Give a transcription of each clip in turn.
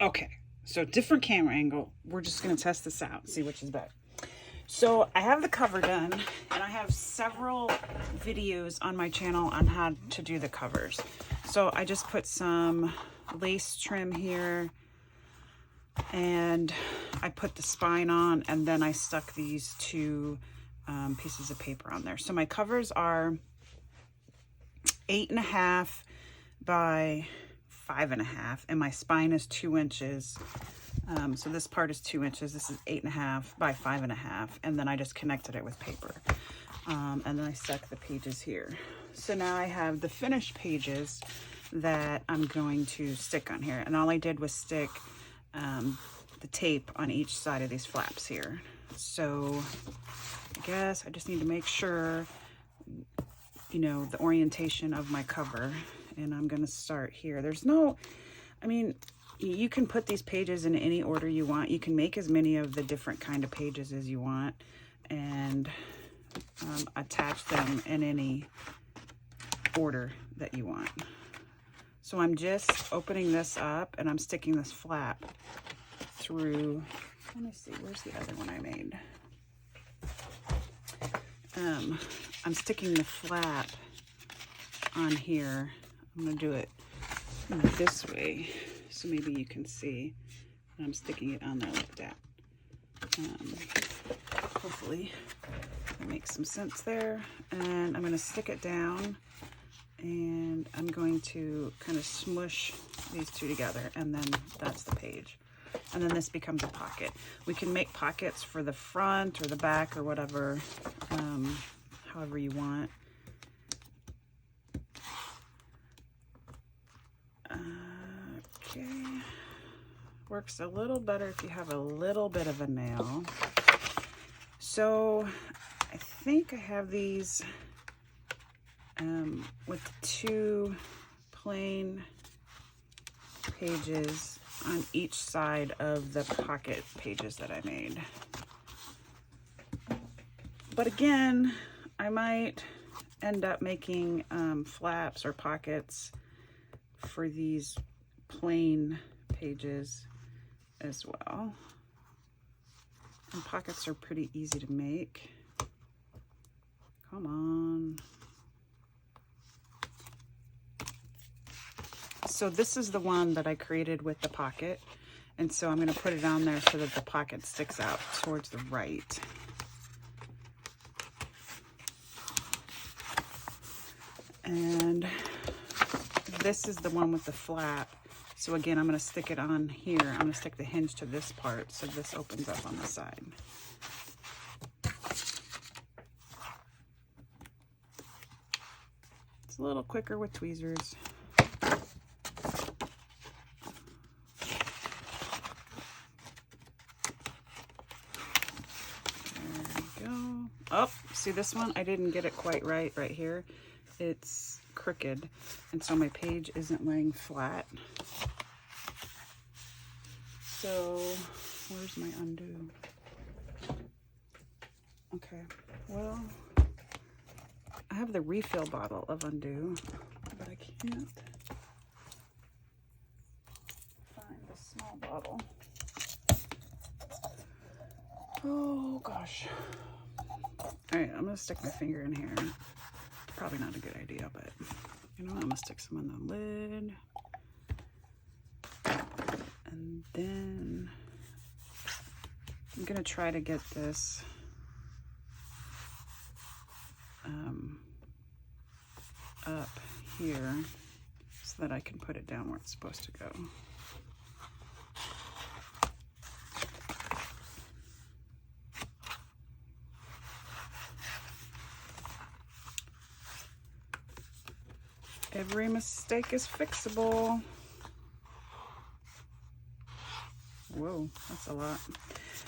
Okay, so different camera angle. We're just gonna test this out, see which is better. So I have the cover done, and I have several videos on my channel on how to do the covers. So I just put some lace trim here, and I put the spine on, and then I stuck these two pieces of paper on there. So my covers are 8.5 by 5.5, and my spine is 2 inches. So this part is 2 inches. This is 8.5 by 5.5, and then I just connected it with paper. And then I stuck the pages here. So now I have the finished pages that I'm going to stick on here, and all I did was stick the tape on each side of these flaps here. So I guess I just need to make sure, you know, the orientation of my cover, and I'm gonna start here. There's no, I mean, you can put these pages in any order you want. You can make as many of the different kind of pages as you want, and attach them in any order that you want. So I'm just opening this up, and I'm sticking this flap through. Let me see, where's the other one I made? I'm sticking the flap on here. I'm gonna do it this way, so maybe you can see. I'm sticking it on there like that. Hopefully that makes some sense there. And I'm gonna stick it down, and I'm going to kind of smush these two together, and then that's the page. And then this becomes a pocket. We can make pockets for the front or the back or whatever, however you want. Okay. Works a little better if you have a little bit of a nail. So I think I have these with 2 plain pages on each side of the pocket pages that I made. But again, I might end up making flaps or pockets for these plain pages as well. And pockets are pretty easy to make. Come on. So this is the one that I created with the pocket, and so I'm going to put it on there so that the pocket sticks out towards the right. And this is the one with the flap. So again, I'm going to stick it on here. I'm going to stick the hinge to this part so this opens up on the side. It's a little quicker with tweezers. Oh, see this one? I didn't get it quite right here. It's crooked, and so my page isn't laying flat. So where's my undo? Okay, well, I have the refill bottle of undo, but I can't find the small bottle. Oh gosh. All right, I'm gonna stick my finger in here. Probably not a good idea, but you know what? I'm gonna stick some on the lid. And then I'm gonna try to get this up here so that I can put it down where it's supposed to go. Every mistake is fixable. Whoa, that's a lot.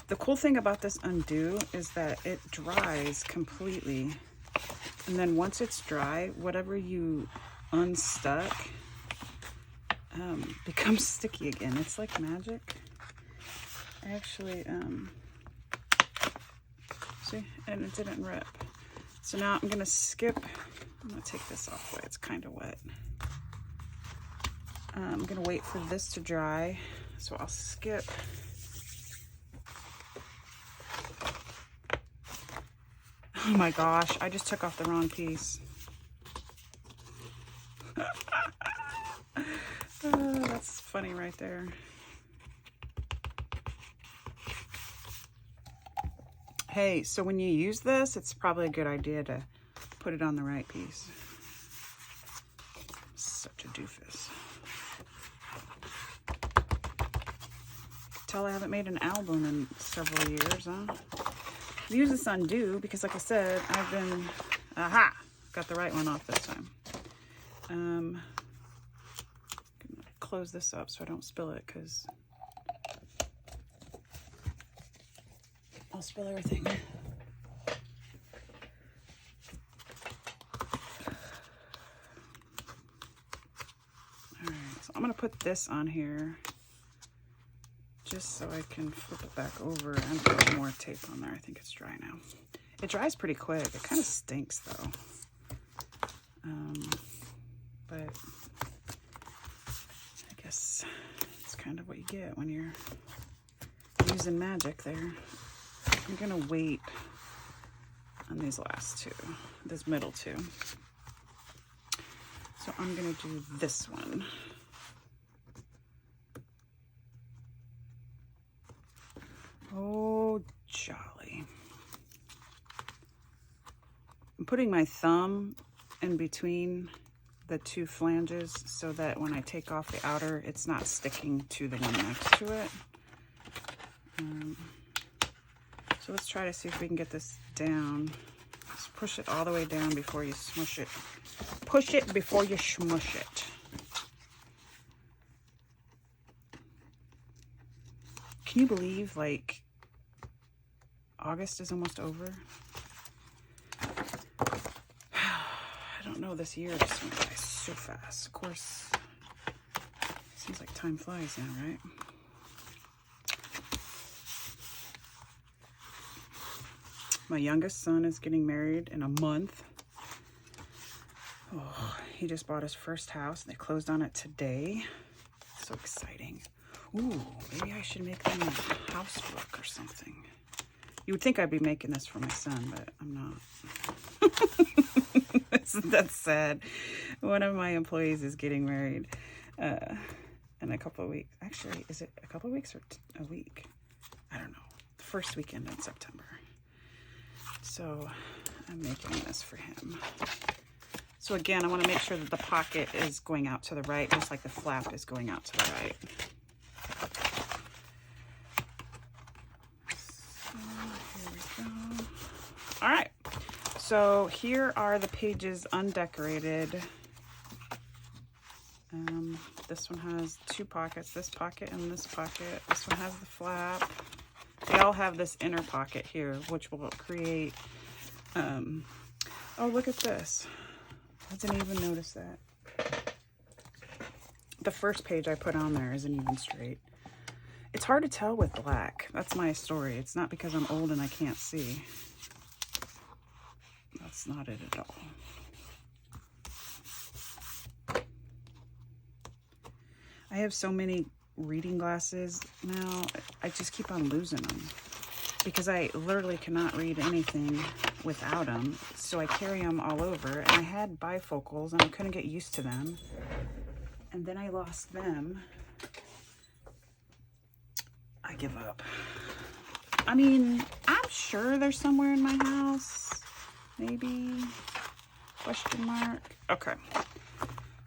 The cool thing about this undo is that it dries completely. And then once it's dry, whatever you unstuck becomes sticky again. It's like magic. I actually, see, and it didn't rip. So now I'm gonna skip, I'm gonna take this off the way, it's kind of wet. I'm gonna wait for this to dry, So I'll skip. Oh my gosh, I just took off the wrong piece. That's funny right there. Hey, so when you use this, it's probably a good idea to put it on the right piece. Such a doofus. Tell I haven't made an album in several years, huh? I've used this undo because, like I said, I've been... Aha! Got the right one off this time. I'm gonna close this up so I don't spill it, because I'll spill everything. Alright, so I'm gonna put this on here just so I can flip it back over and put more tape on there. I think it's dry now. It dries pretty quick. It kind of stinks though. But I guess it's kind of what you get when you're using magic there. I'm gonna wait on these last two, this middle two. So I'm gonna do this one. Oh, jolly. I'm putting my thumb in between the two flanges so that when I take off the outer, it's not sticking to the one next to it. So let's try to see if we can get this down. Just push it all the way down before you smush it. Push it before you smush it. Can you believe, like, August is almost over? I don't know, this year just went by so fast. Of course, seems like time flies now, right? My youngest son is getting married in a month. Oh, he just bought his first house. They closed on it today. So exciting. Ooh, maybe I should make them a house book or something. You would think I'd be making this for my son, but I'm not. That's sad. One of my employees is getting married in a couple of weeks. Actually, is it a couple of weeks or a week? I don't know. The first weekend in September. So I'm making this for him. So again, I want to make sure that the pocket is going out to the right, just like the flap is going out to the right. So here we go. All right. So here are the pages undecorated. This one has two pockets, this pocket and this pocket. This one has the flap. They all have this inner pocket here, which will create, oh, look at this. I didn't even notice that. The first page I put on there isn't even straight. It's hard to tell with black. That's my story. It's not because I'm old and I can't see. That's not it at all. I have so many reading glasses now. I just keep on losing them because I literally cannot read anything without them. So I carry them all over, and I had bifocals and I couldn't get used to them. And then I lost them. I give up. I mean, I'm sure they're somewhere in my house. Maybe, question mark. Okay.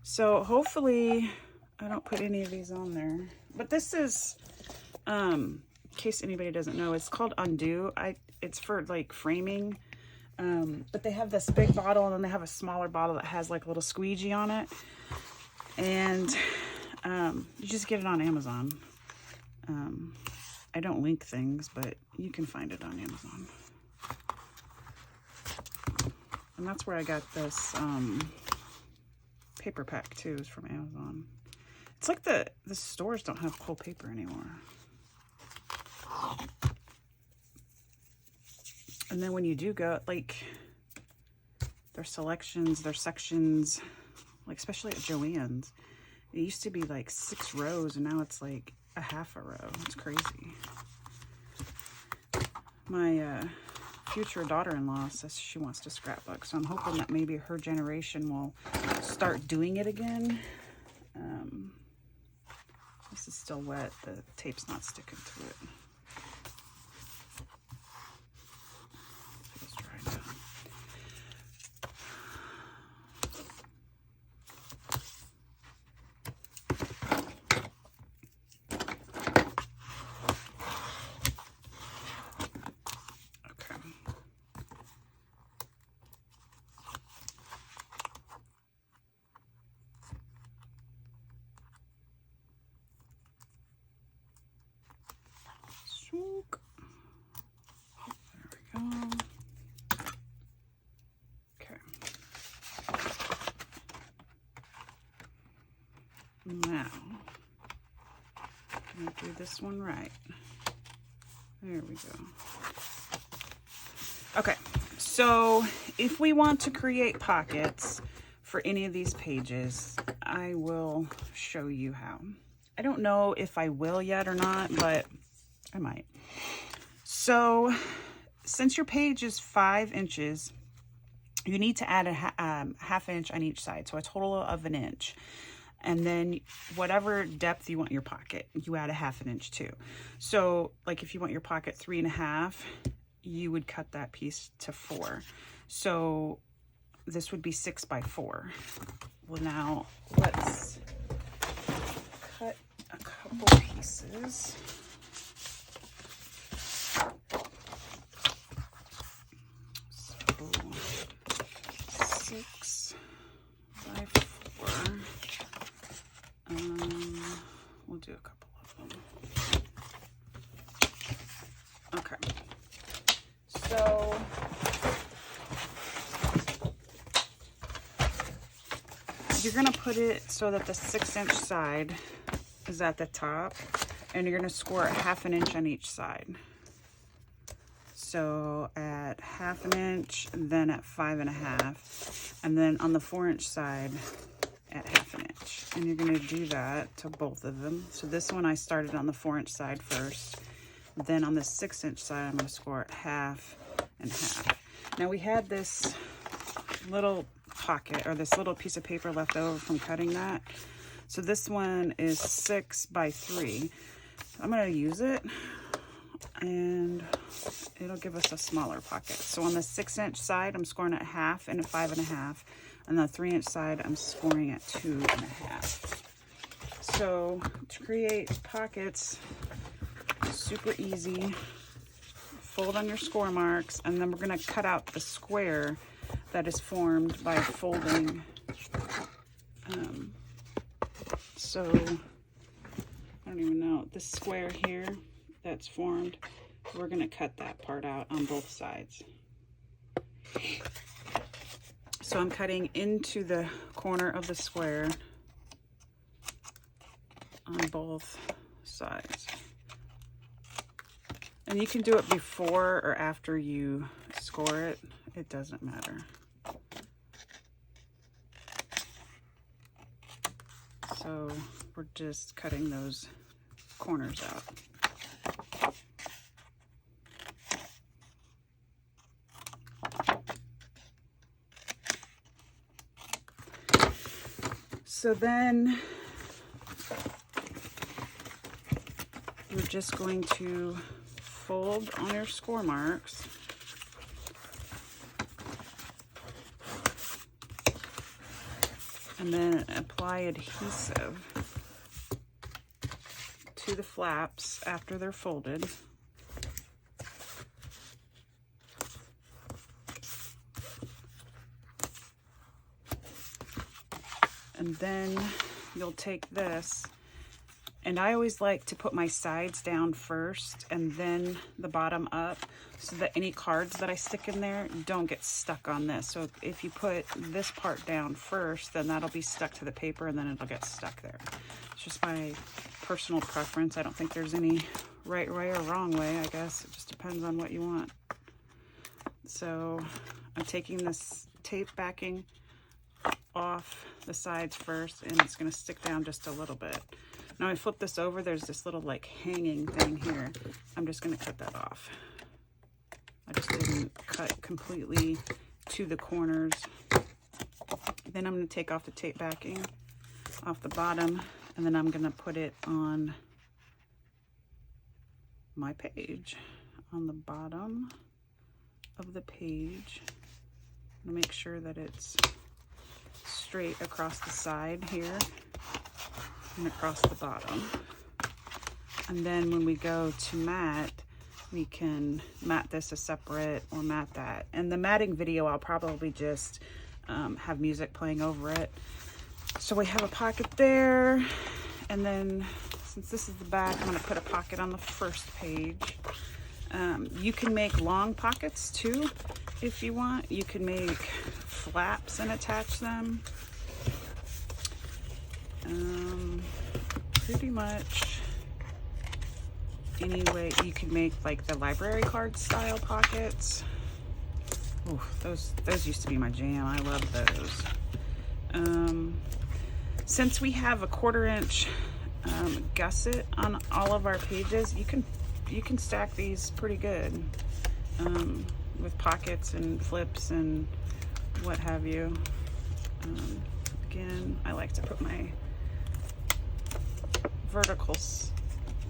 So hopefully I don't put any of these on there. But this is, in case anybody doesn't know, it's called Undo. It's for like framing. But they have this big bottle and then they have a smaller bottle that has like a little squeegee on it. And you just get it on Amazon. I don't link things, but you can find it on Amazon. And that's where I got this paper pack too, is from Amazon. It's like the stores don't have whole paper anymore. And then when you do go, like, their selections, their sections, like especially at Joann's, it used to be like 6 rows and now it's like, a half a row. It's crazy. My future daughter-in-law says she wants to scrapbook, so I'm hoping that maybe her generation will start doing it again. This is still wet. The tape's not sticking to it. Feels dry now. There we go. Okay. Now, I'm gonna do this one right. There we go. Okay, so if we want to create pockets for any of these pages, I will show you how. I don't know if I will yet or not, but I might. So since your page is 5 inches, you need to add a half inch on each side, so a total of 1 inch. And then whatever depth you want your pocket, you add a ½ inch too. So like if you want your pocket 3.5, you would cut that piece to 4. So this would be 6 by 4. Well, now let's cut a couple pieces. So 6 by 4. We'll do a couple of them. Okay. So you're gonna put it so that the 6-inch side is at the top, and you're gonna score a ½ inch on each side. So at ½ inch, then at 5.5, and then on the 4-inch side at ½ inch. And you're gonna do that to both of them. So this one I started on the 4-inch side first. Then on the 6-inch side, I'm gonna score at ½ and ½. Now we had this little pocket, or this little piece of paper left over from cutting that. So this one is 6 by 3. I'm gonna use it, and it'll give us a smaller pocket. So on the 6-inch side, I'm scoring at ½ and at 5.5. On the 3-inch side, I'm scoring at 2.5. So to create pockets, super easy. Fold on your score marks, and then we're going to cut out the square that is formed by folding. So I don't even know, this square here that's formed, we're going to cut that part out on both sides. So I'm cutting into the corner of the square on both sides. And you can do it before or after you score it. It doesn't matter. So we're just cutting those corners out. So then you're just going to fold on your score marks. And then apply adhesive to the flaps after they're folded. And then you'll take this, and I always like to put my sides down first and then the bottom up, so that any cards that I stick in there don't get stuck on this. So if you put this part down first, then that'll be stuck to the paper and then it'll get stuck there. It's just my personal preference. I don't think there's any right way or wrong way. I guess it just depends on what you want. So I'm taking this tape backing off the sides first, and it's going to stick down just a little bit. Now I flip this over, there's this little like hanging thing here. I'm just gonna cut that off. I just didn't cut completely to the corners. Then I'm gonna take off the tape backing off the bottom, and then I'm gonna put it on my page, on the bottom of the page. I'm gonna make sure that it's straight across the side here and across the bottom. And then when we go to mat, we can mat this a separate or mat that. And the matting video, I'll probably just have music playing over it. So we have a pocket there, and then since this is the back, I'm gonna put a pocket on the first page. You can make long pockets too if you want. You can make flaps and attach them. Pretty much any way. You can make like the library card style pockets. Ooh, those used to be my jam. I love those. Since we have a 1/4 inch gusset on all of our pages, you can stack these pretty good with pockets and flips and what have you. Again, I like to put my verticals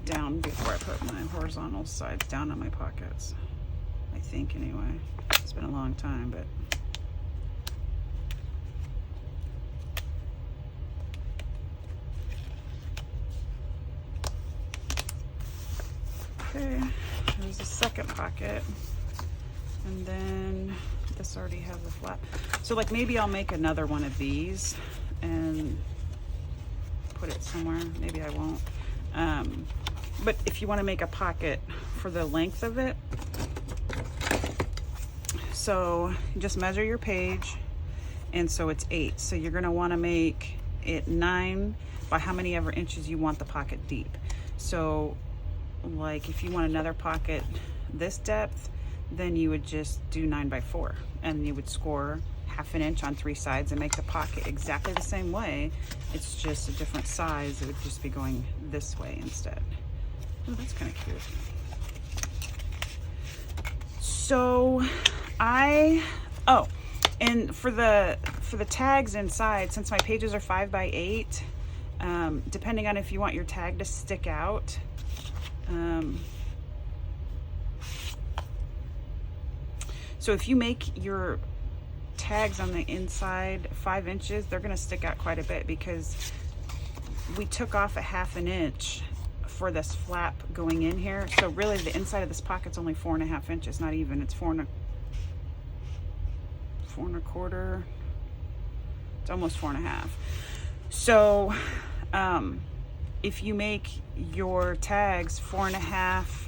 down before I put my horizontal sides down on my pockets. I think anyway. It's been a long time, but okay, there's the second pocket. And then this already has a flap. So like maybe I'll make another one of these and put it somewhere. Maybe I won't. But if you want to make a pocket for the length of it, so just measure your page, and so it's 8. So you're going to want to make it 9 by how many ever inches you want the pocket deep. So like if you want another pocket this depth, then you would just do 9 by 4, and you would score 1/2 inch on 3 sides and make the pocket exactly the same way. It's just a different size. It would just be going this way instead. Oh, that's kind of cute. So and for the tags inside, since my pages are 5 by 8, depending on if you want your tag to stick out, so if you make your tags on the inside 5 inches, they're going to stick out quite a bit because we took off a 1/2 inch for this flap going in here. So really the inside of this pocket's only 4.5 inches, not even. It's 4 1/4. It's almost 4.5. So if you make your tags 4.5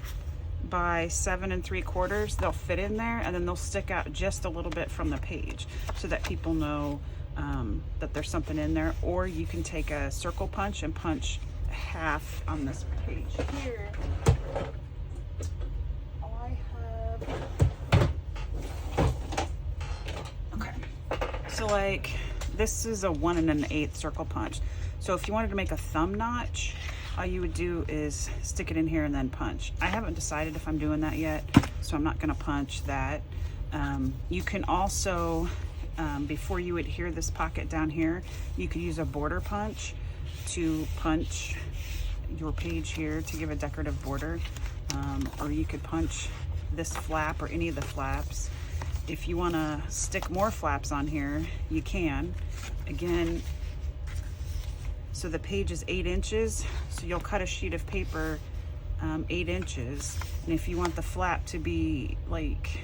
by 7 3/4, they'll fit in there, and then they'll stick out just a little bit from the page so that people know that there's something in there. Or you can take a circle punch and punch 1/2 on this page here. Okay, so like this is a 1 1/8 circle punch. So if you wanted to make a thumb notch, all you would do is stick it in here and then punch. I haven't decided if I'm doing that yet, so I'm not going to punch that. You can also, before you adhere this pocket down here, you could use a border punch to punch your page here to give a decorative border, or you could punch this flap or any of the flaps. If you want to stick more flaps on here, you can. Again, so the page is 8 inches, so you'll cut a sheet of paper 8 inches, and if you want the flap to be like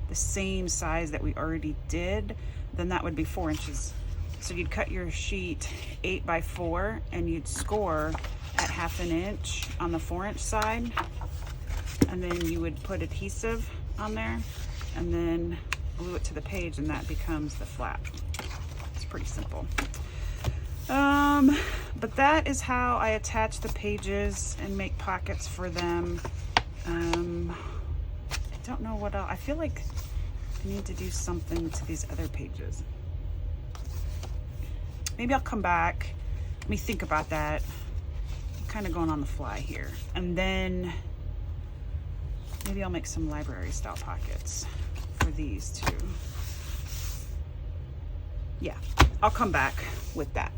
the same size that we already did, then that would be 4 inches. So you'd cut your sheet 8 by 4, and you'd score at 1/2 inch on the 4 inch side, and then you would put adhesive on there and then glue it to the page, and that becomes the flap. It's pretty simple. But that is how I attach the pages and make pockets for them. I don't know what else. I feel like I need to do something to these other pages. Maybe I'll come back. Let me think about that. kind of going on the fly here. And then maybe I'll make some library style pockets for these too. Yeah, I'll come back with that.